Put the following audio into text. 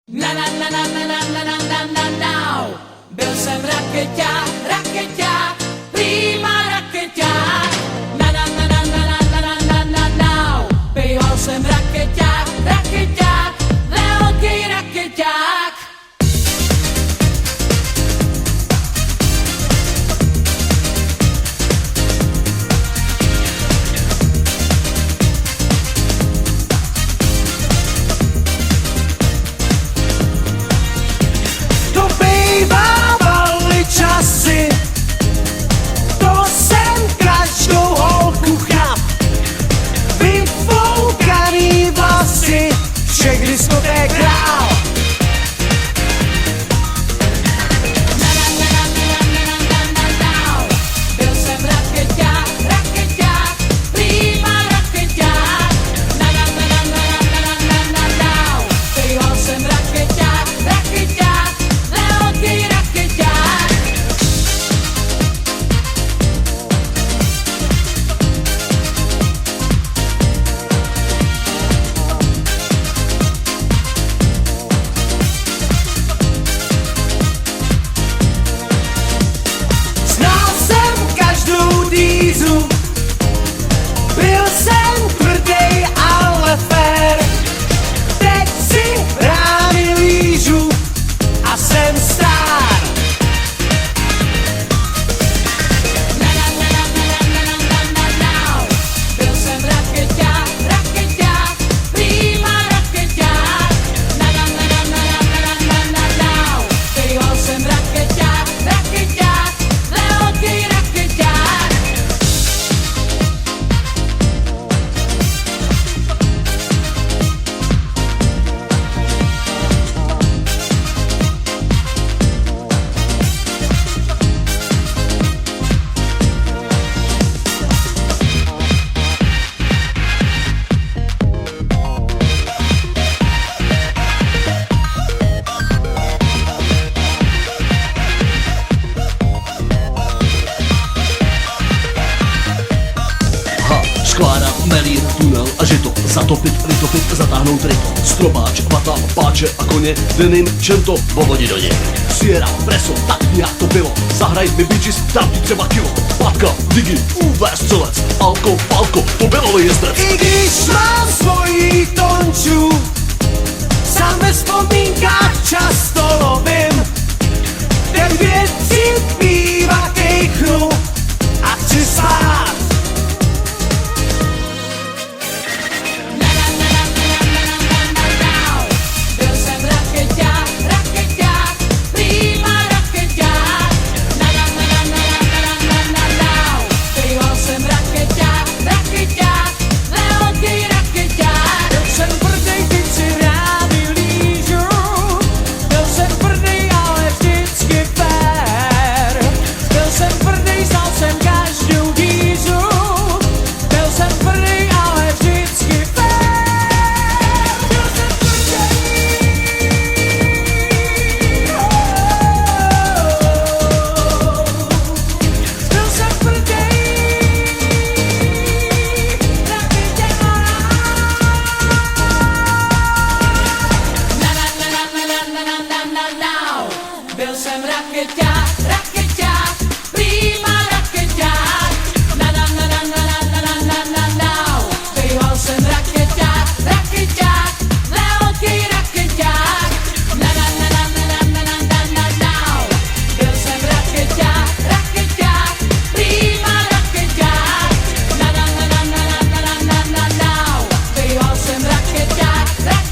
Na na na na na na na na na na na. Byl jsem rakeťák, rakeťák, prima rakeťák. Na na na na na na na na na na na. Býval jsem rakeťák, rakeťák, velký rakeťák. Bývávaly časy, to jsem každou holku chlap. Vyfoukaný vlasy, všech diskoték král. Na na na na na na na na na na. Byl jsem rakeťák, rakeťák, prima rakeťák. Na na na na na na na na na na. Býval jsem rakeťák, rakeťák, velký rakeťák. Znal jsem každou dýzu, byl jsem tvrdej, ale fér. Teď si rány lížu a jsem star. Na na na na na na na na na na. Byl jsem rakeťák, rakeťák, prima rakeťák. Na na na na na na na na na na. Býval jsem rakeťák, rakeťák, velký rakeťák. Sklára, melír, tunel a žito, zatopit, vytopit, zatáhnout ryto, strobáč, vata, páče a koně, denim, čento, povodit do něj. Sierra, preso, tak nějak to bylo, zahraj mi bičis, dám ti třeba kilo, patka, digi, UV střelec, alko, palko, to bylo jezdec. I když mám svoji tonču, sám ve vzpomínkách často lovím. Ten věci bývá kejchnu a chci spát. Na na na na na na na na na na. Byl jsem rakeťák, rakeťák, prima rakeťák. Na na na na na na na na na na. Býval jsem rakeťák, rakeťák, velký rakeťák. Byl jsem tvrdej, teď si rány lížu. Byl jsem tvrdej, ale vždycky fér. Byl jsem tvrdej, znal jsem každou dízu. Byl jsem tvrdej, ale vždycky fér. Byl jsem tvrdej. Byl jsem tvrdej. Na na na na na na na na na na na. Byl jsem rakeťák, rakeťák, prima rakeťák. Na na na na na na na na na na na. Býval jsem rakeťák, rakeťák, velký rakeťák. Na na na na na na na na na na na. Byl jsem rakeťák, rakeťák, prima rakeťák. Na na na na na na na na na na. Býval jsem rakeťák, rakeťák.